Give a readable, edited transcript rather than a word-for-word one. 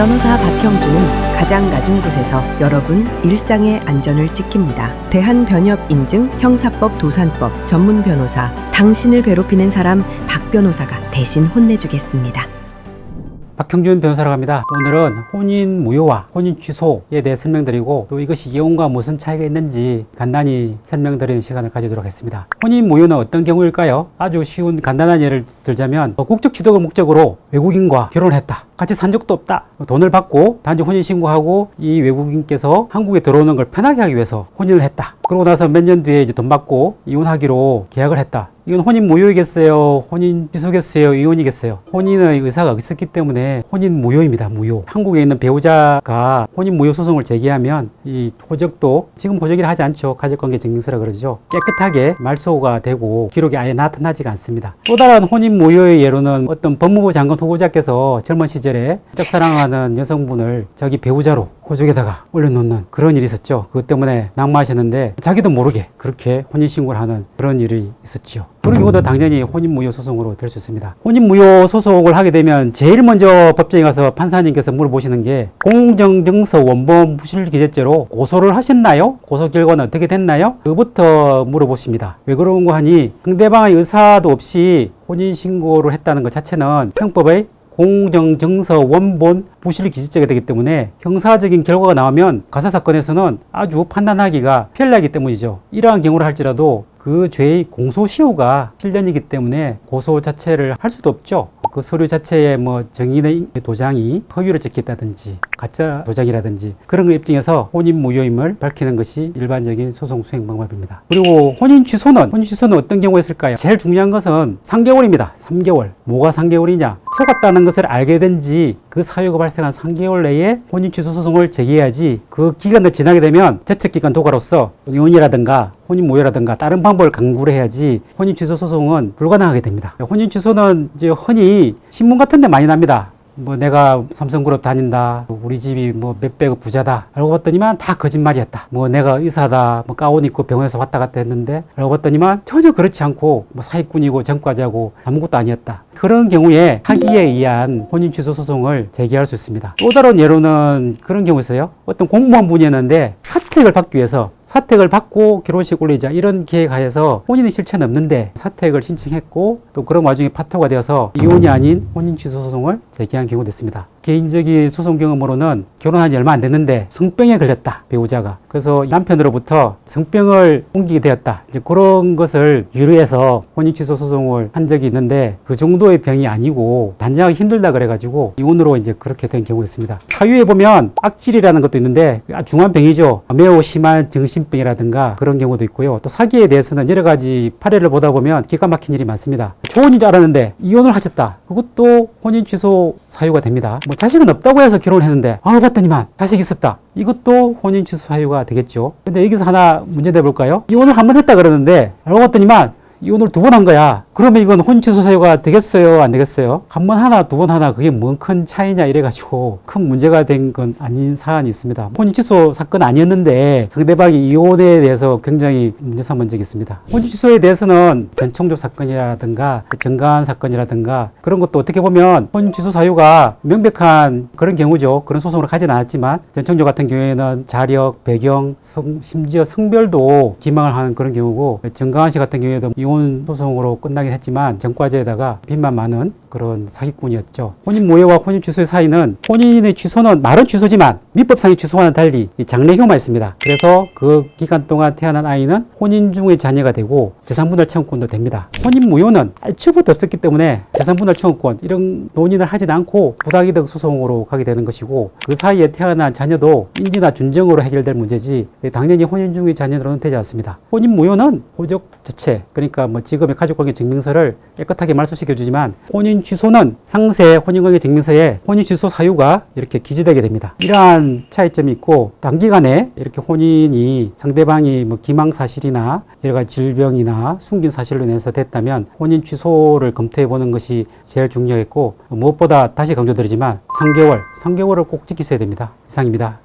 변호사 박형준은 가장 낮은 곳에서 여러분 일상의 안전을 지킵니다. 대한변협 인증 형사법 도산법 전문 변호사, 당신을 괴롭히는 사람 박 변호사가 대신 혼내주겠습니다. 박형준 변호사라고 합니다. 오늘은 혼인 무효와 혼인 취소에 대해 설명드리고, 또 이것이 이혼과 무슨 차이가 있는지 간단히 설명드리는 시간을 가지도록 하겠습니다. 혼인 무효는 어떤 경우일까요? 아주 쉬운 간단한 예를 들자면, 국적 취득을 목적으로 외국인과 결혼을 했다. 같이 산 적도 없다. 돈을 받고 단지 혼인신고하고 이 외국인께서 한국에 들어오는 걸 편하게 하기 위해서 혼인을 했다. 그러고 나서 몇 년 뒤에 이제 돈 받고 이혼하기로 계약을 했다. 이건 혼인 무효이겠어요? 혼인 취소겠어요? 이혼이겠어요? 혼인의 의사가 있었기 때문에 혼인 무효입니다. 무효. 한국에 있는 배우자가 혼인 무효 소송을 제기하면 이 호적도, 지금 호적이라 하지 않죠. 가족관계 증명서라 그러죠. 깨끗하게 말소가 되고 기록이 아예 나타나지가 않습니다. 또 다른 혼인 무효의 예로는 어떤 법무부 장관 후보자께서 젊은 시절에 짝사랑하는 여성분을 자기 배우자로 호적에다가 올려놓는 그런 일이 있었죠. 그것 때문에 낙마하셨는데 자기도 모르게 그렇게 혼인신고를 하는 그런 일이 있었지요. 그런 경우도 당연히 혼인무효 소송으로 될 수 있습니다. 혼인무효 소송을 하게 되면 제일 먼저 법정에 가서 판사님께서 물어보시는 게, 공정증서 원본 부실기재죄로 고소를 하셨나요? 고소 결과는 어떻게 됐나요? 그부터 물어보십니다. 왜 그런가 하니, 상대방의 의사도 없이 혼인신고를 했다는 것 자체는 형법의 공정증서 원본 부실기재죄가 되기 때문에 형사적인 결과가 나오면 가사사건에서는 아주 판단하기가 편리하기 때문이죠. 이러한 경우를 할지라도 그 죄의 공소시효가 7년이기 때문에 고소 자체를 할 수도 없죠. 그 서류 자체에 뭐 정인의 도장이 허위로 찍혔다든지 가짜 도장이라든지 그런 걸 입증해서 혼인 무효임을 밝히는 것이 일반적인 소송 수행 방법입니다. 그리고 혼인 취소는 어떤 경우에 있을까요? 제일 중요한 것은 3개월입니다. 3개월. 뭐가 3개월이냐? 속았다는 것을 알게 된 지 그 사유가 발생한 3개월 내에 혼인 취소 소송을 제기해야지, 그 기간을 지나게 되면 제척기간 도가로서 이혼이라든가 혼인 무효라든가 다른 방법을 강구를 해야지 혼인 취소 소송은 불가능하게 됩니다. 혼인 취소는 이제 흔히 신문 같은 데 많이 납니다. 뭐 내가 삼성그룹 다닌다, 우리 집이 뭐 몇백억 부자다, 알고 봤더니만 다 거짓말이었다. 뭐 내가 의사다, 뭐 가운 입고 병원에서 왔다 갔다 했는데 알고 봤더니만 전혀 그렇지 않고 뭐 사기꾼이고 전과자고 아무것도 아니었다. 그런 경우에 사기에 의한 혼인 취소 소송을 제기할 수 있습니다. 또 다른 예로는 그런 경우 있어요. 어떤 공무원 분이었는데 사택을 받기 위해서, 사택을 받고 결혼식 올리자 이런 계획하에서 혼인의 실체는 없는데 사택을 신청했고, 또 그런 와중에 파토가 되어서 이혼이 아닌 혼인 취소 소송을 제기한 경우도 있습니다. 개인적인 소송 경험으로는 결혼한 지 얼마 안 됐는데 성병에 걸렸다, 배우자가. 그래서 남편으로부터 성병을 옮기게 되었다. 이제 그런 것을 유래해서 혼인 취소 소송을 한 적이 있는데, 그 정도의 병이 아니고 단정하기 힘들다 그래가지고 이혼으로 이제 그렇게 된 경우가 있습니다. 사유에 보면 악질이라는 것도 있는데 중한 병이죠. 매우 심한 정신병이라든가 그런 경우도 있고요. 또 사기에 대해서는 여러 가지 파례를 보다 보면 기가 막힌 일이 많습니다. 좋은 줄 알았는데 이혼을 하셨다. 그것도 혼인 취소 사유가 됩니다. 뭐 자식은 없다고 해서 결혼을 했는데 봤더니만 자식이 있었다. 이것도 혼인 취소 사유가 되겠죠. 근데 여기서 하나 문제 내볼까요? 이혼을 한 번 했다 그러는데 알고 봤더니만 이혼을 2번 한 거야. 그러면 이건 혼인 취소 사유가 되겠어요? 안 되겠어요? 한 번 하나, 2번 하나, 그게 뭔 큰 차이냐 이래가지고 큰 문제가 된 건 아닌 사안이 있습니다. 혼인 취소 사건 아니었는데 상대방이 이혼에 대해서 굉장히 문제 삼은 적이 있습니다. 혼인 취소에 대해서는 전청조 사건이라든가 정관 사건이라든가 그런 것도 어떻게 보면 혼인 취소 사유가 명백한 그런 경우죠. 그런 소송을 가진 않았지만, 전청조 같은 경우에는 자력, 배경, 심지어 성별도 기망을 하는 그런 경우고, 정강한 씨 같은 경우에도 이혼 소송으로 끝나긴 했지만 전과자에다가 빚만 많은 그런 사기꾼이었죠. 혼인 무효와 혼인 취소의 사이는, 혼인의 취소는 말은 취소지만 민법상의 취소와는 달리 장래효만 있습니다. 그래서 그 기간 동안 태어난 아이는 혼인 중의 자녀가 되고 재산분할 청구권도 됩니다. 혼인 무효는 애초부터 없었기 때문에 재산분할 청구권 이런 논의를 하진 않고 부당이득 소송으로 가게 되는 것이고, 그 사이에 태어난 자녀도 인지나 준정으로 해결될 문제지 당연히 혼인 중의 자녀로는 되지 않습니다. 혼인 무효는 호적 자체, 그러니까 뭐 지금의 가족관계 증명서를 깨끗하게 말소시켜주지만, 혼인 취소는 상세 혼인관계 증명서에 혼인 취소 사유가 이렇게 기재되게 됩니다. 이러한 차이점이 있고, 단기간에 이렇게 혼인이 상대방이 뭐 기망 사실이나 여러 가지 질병이나 숨긴 사실로 인해서 됐다면 혼인 취소를 검토해 보는 것이 제일 중요했고, 무엇보다 다시 강조드리지만 3개월을 꼭 지키셔야 됩니다. 이상입니다.